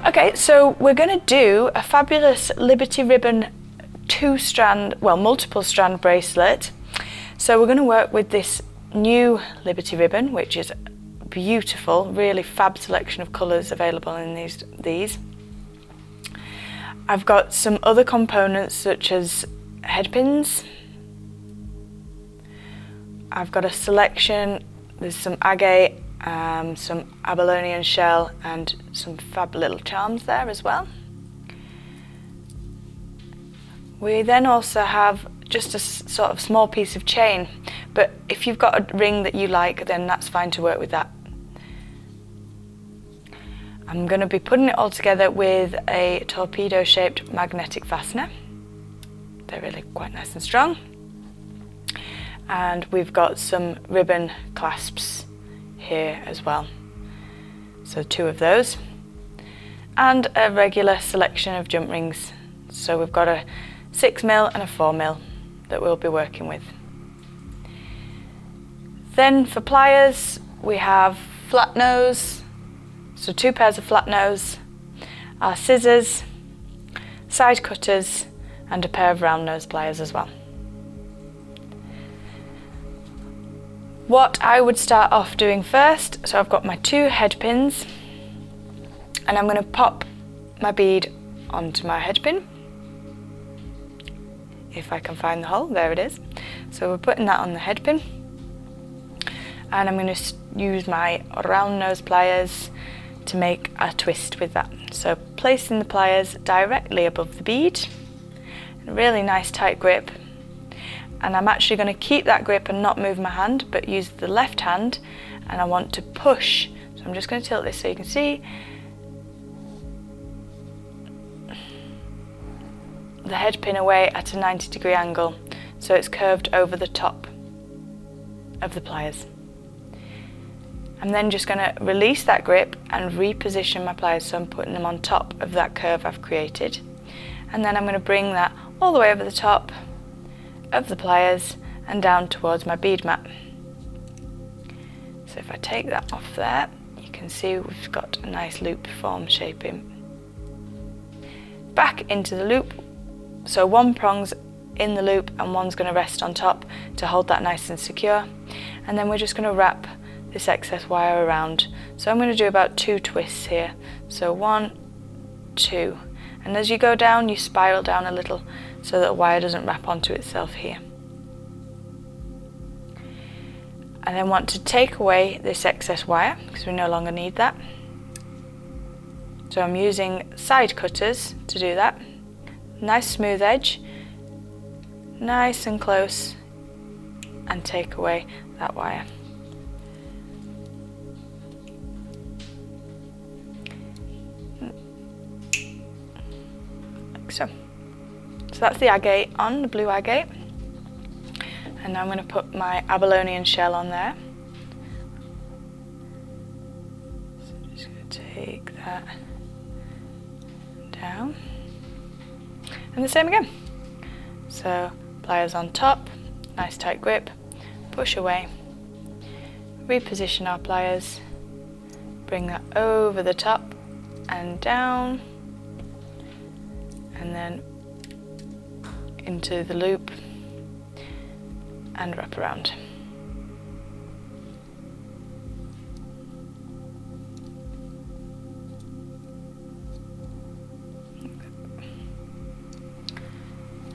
Okay, so we're going to do a fabulous Liberty Ribbon multiple strand bracelet. So we're going to work with this new Liberty Ribbon, which is beautiful, really fab selection of colours available in these. I've got some other components such as headpins. I've got a selection, there's some agate, some abalone shell and some fab little charms there as well. We then also have just a sort of small piece of chain, but if you've got a ring that you like, then that's fine to work with that. I'm going to be putting it all together with a torpedo shaped magnetic fastener. They're really quite nice and strong. And we've got some ribbon clasps here as well. So 2 of those. And a regular selection of jump rings. So we've got a 6mm and a 4mm that we'll be working with. Then for pliers, we have flat nose. So 2 pairs of flat nose, our scissors, side cutters and a pair of round nose pliers as well. What I would start off doing first, so I've got my 2 head pins and I'm going to pop my bead onto my head pin. If I can find the hole, there it is. So we're putting that on the head pin and I'm going to use my round nose pliers to make a twist with that. So placing the pliers directly above the bead, a really nice tight grip, and I'm actually going to keep that grip and not move my hand but use the left hand, and I want to push. So I'm just going to tilt this so you can see the head pin away at a 90-degree angle, so it's curved over the top of the pliers. I'm then just going to release that grip and reposition my pliers, so I'm putting them on top of that curve I've created. And then I'm going to bring that all the way over the top of the pliers and down towards my bead mat. So if I take that off there, you can see we've got a nice loop form shaping. Back into the loop, so 1 prong's in the loop and 1's going to rest on top to hold that nice and secure. And then we're just going to wrap this excess wire around. So I'm going to do about 2 twists here. So 1, 2, and as you go down you spiral down a little so that the wire doesn't wrap onto itself here. I then want to take away this excess wire because we no longer need that. So I'm using side cutters to do that. Nice smooth edge, nice and close, and take away that wire. So that's the agate on, the blue agate. And now I'm going to put my abalone shell on there. So I'm just going to take that down. And the same again. So pliers on top, nice tight grip, push away, reposition our pliers, bring that over the top and down, and then into the loop and wrap around.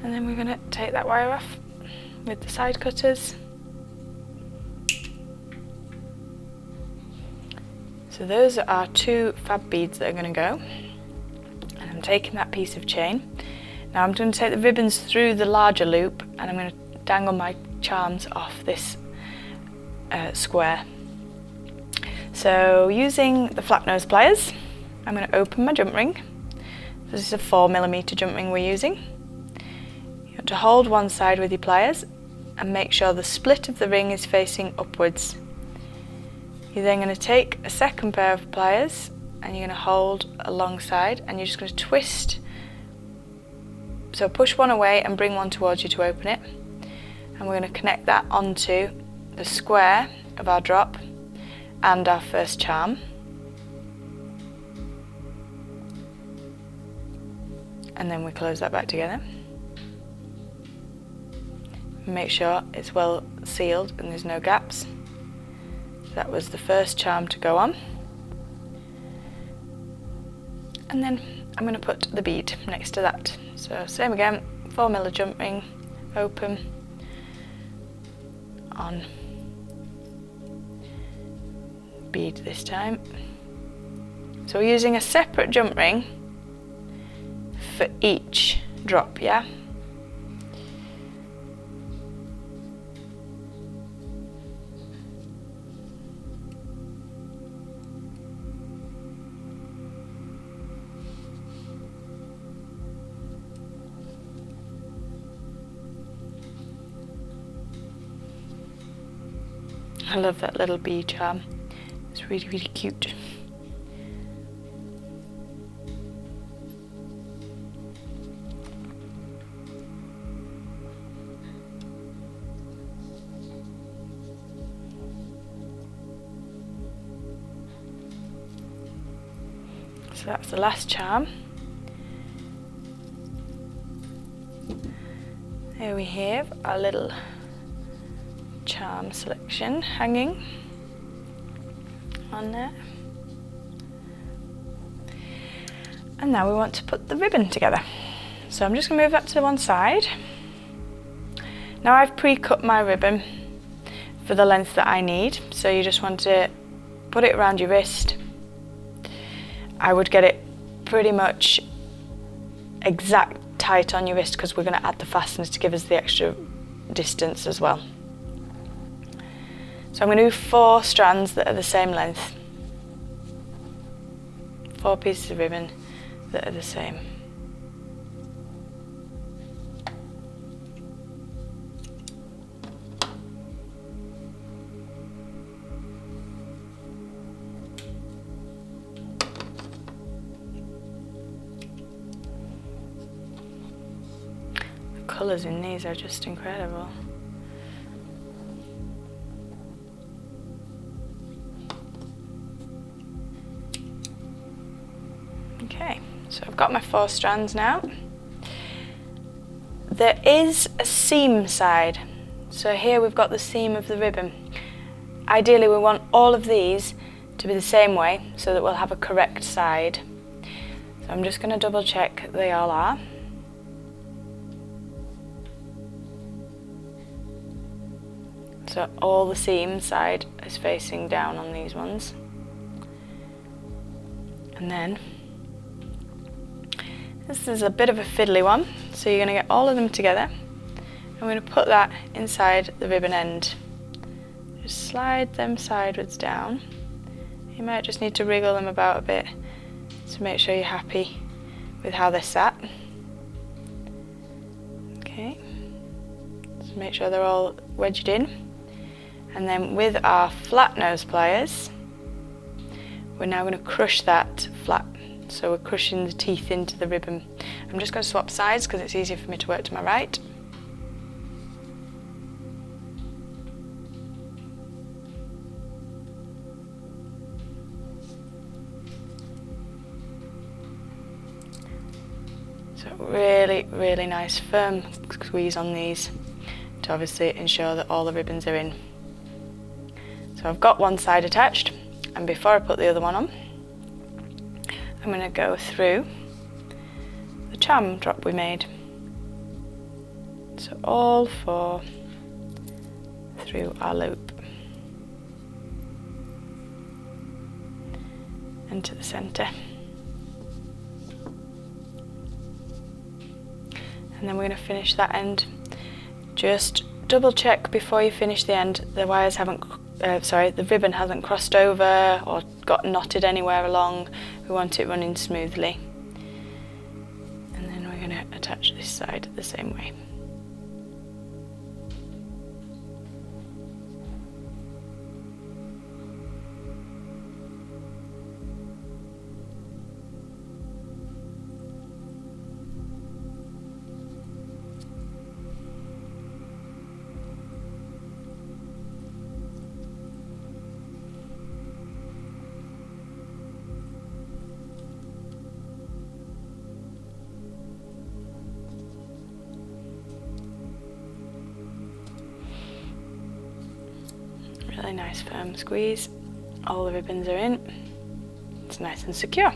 And then we're going to take that wire off with the side cutters. So those are our 2 fab beads that are going to go. And I'm taking that piece of chain. Now I'm going to take the ribbons through the larger loop and I'm going to dangle my charms off this square. So using the flat nose pliers, I'm going to open my jump ring. This is a 4mm jump ring we're using. You have to hold one side with your pliers and make sure the split of the ring is facing upwards. You're then going to take a second pair of pliers and you're going to hold alongside and you're just going to twist. So push one away and bring one towards you to open it. And we're going to connect that onto the square of our drop and our first charm. and then we close that back together. Make sure it's well sealed and there's no gaps. That was the first charm to go on. And then I'm going to put the bead next to that. So same again, 4mm jump ring, open, on, bead this time. So we're using a separate jump ring for each drop, yeah? I love that little bee charm. It's really, really cute. So that's the last charm. Here we have our little charm selection hanging on there. And now we want to put the ribbon together. So I'm just going to move that to one side. Now I've pre-cut my ribbon for the length that I need, so you just want to put it around your wrist. I would get it pretty much exact tight on your wrist because we're going to add the fasteners to give us the extra distance as well. So I'm going to do 4 strands that are the same length. 4 pieces of ribbon that are the same. The colours in these are just incredible. Okay, so I've got my 4 strands now. There is a seam side. So here we've got the seam of the ribbon. Ideally we want all of these to be the same way so that we'll have a correct side. So I'm just going to double check they all are. So all the seam side is facing down on these ones. And then this is a bit of a fiddly one, so you're going to get all of them together. I'm going to put that inside the ribbon end. Just slide them sideways down. You might just need to wriggle them about a bit to make sure you're happy with how they're sat. Okay, so make sure they're all wedged in. And then with our flat nose pliers, we're now going to crush that flat. So we're crushing the teeth into the ribbon. I'm just going to swap sides because it's easier for me to work to my right. So really, really nice firm squeeze on these to obviously ensure that all the ribbons are in. So I've got one side attached, and before I put the other one on, I'm going to go through the charm drop we made. So all 4 through our loop into the centre. And then we're going to finish that end. Just double check before you finish the end the wires haven't the ribbon hasn't crossed over or got knotted anywhere along. We want it running smoothly. And then we're going to attach this side the same way. Really nice firm squeeze. All the ribbons are in. It's nice and secure.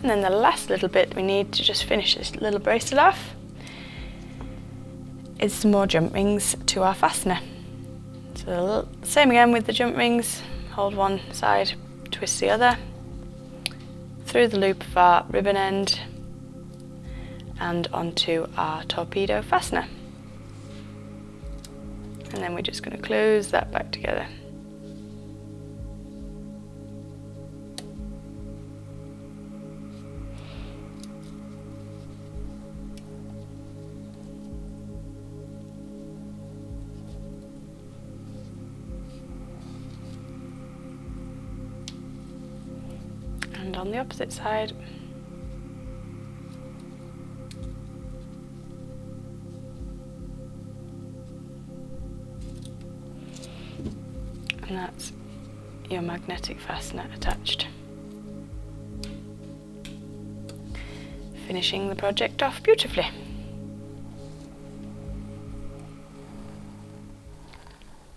And then the last little bit we need to just finish this little bracelet off is some more jump rings to our fastener. So same again with the jump rings, hold one side, twist the other, through the loop of our ribbon end and onto our torpedo fastener. And then we're just going to close that back together. And on the opposite side. And that's your magnetic fastener attached. Finishing the project off beautifully.